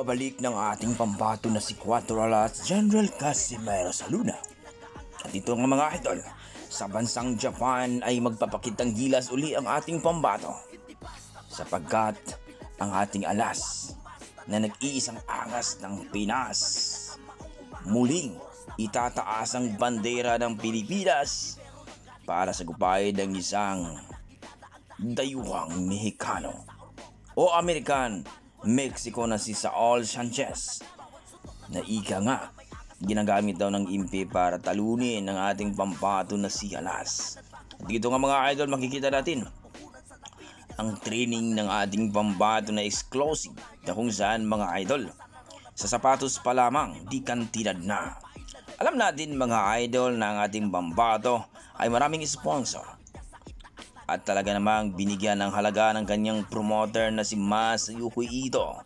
pagbabalik ng ating pambato na si Cuatro Alas General Casimero sa Luna. At ito nga mga idol, sa bansang Japan ay magpapakitang gilas uli ang ating pambato. Sapagkat ang ating alas na nag-iisang angas ng Pinas, muling itataas ang bandera ng Pilipinas para sa gupay ng isang dayuhang Mexicano o American Mexico na si Saul Sanchez, na ika nga ginagamit daw ng impi para talunin ang ating pambato na si Alas. At dito nga mga idol, makikita natin ang training ng ating pambato na exclusive na kung saan mga idol, sa sapatos pa lamang di kantidad na. Alam natin mga idol na ang ating pambato ay maraming sponsor at talaga namang binigyan ng halaga ng kanyang promoter na si Masayuki Ito.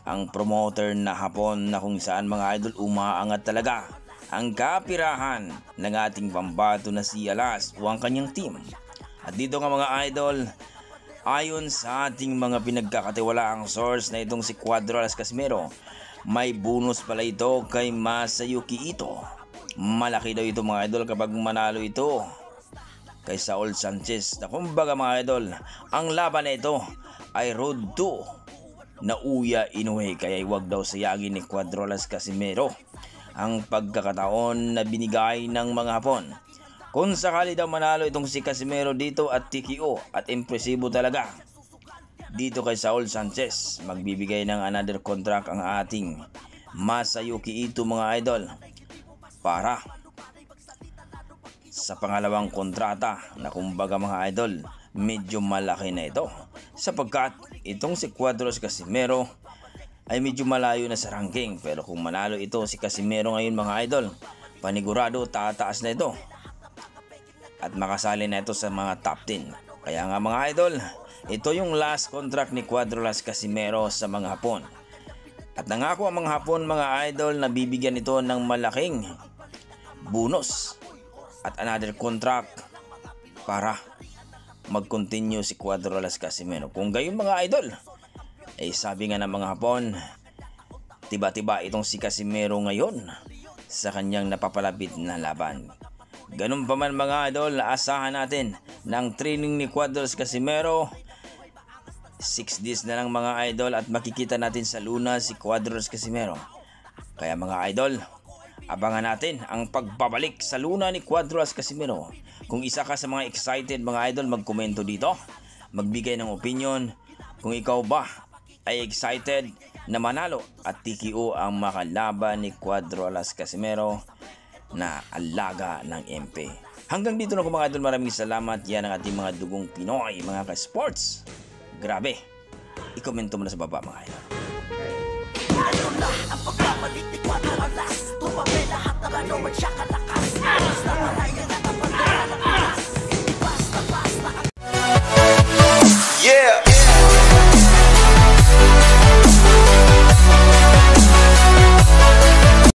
Ang promoter na Hapon na kung saan mga idol umaangat talaga ang kapirahan ng ating pambato na si Alas o ang kanyang team. At dito nga mga idol, ayon sa ating mga pinagkakatiwalaang source na itong si Cuatro Alas Casimero, may bonus pala ito kay Masayuki Ito. Malaki daw ito mga idol kapag manalo ito kay Saul Sanchez, na kumbaga mga idol, ang laban na ito ay road to Naoya Inoue, kaya huwag daw sayagin ni Cuatro Alas Casimero ang pagkakataon na binigay ng mga Hapon. Kung sakali daw manalo itong si Casimero dito at TKO at impresibo talaga dito kay Saul Sanchez, magbibigay ng another contract ang ating Masayuki Ito mga idol para sa pangalawang kontrata, na kumbaga mga idol, medyo malaki na ito sapagkat itong si Cuatro Alas Casimero ay medyo malayo na sa ranking, pero kung manalo ito si Casimero ngayon mga idol, panigurado tataas na ito at makasali na ito sa mga top 10. Kaya nga mga idol, ito yung last contract ni Cuatro Alas Casimero sa mga Hapon, at nangako ang mga Hapon mga idol na bibigyan ito ng malaking bonus at another contract para mag-continue si Cuatro Alas Casimero. Kung gayon mga idol, sabi nga ng mga Hapon, tiba-tiba itong si Casimero ngayon sa kanyang napapalapit na laban. Ganun pa man mga idol, asahan natin ng training ni Cuatro Alas Casimero. 6 days na lang mga idol at makikita natin sa Luna si Cuatro Alas Casimero. Kaya mga idol, abangan natin ang pagbabalik sa Luna ni Cuatro Alas Casimero. Kung isa ka sa mga excited mga idol, magkomento dito, magbigay ng opinion kung ikaw ba ay excited na manalo at TKO ang makalaban ni Cuatro Alas Casimero na alaga ng MP. Hanggang dito na ko mga idol, maraming salamat. Yan ang ating mga dugong Pinoy, mga ka-sports. Grabe, i-komento mo na sa baba mga idol. Ano na ang pagbabalik ni Cuatro Alas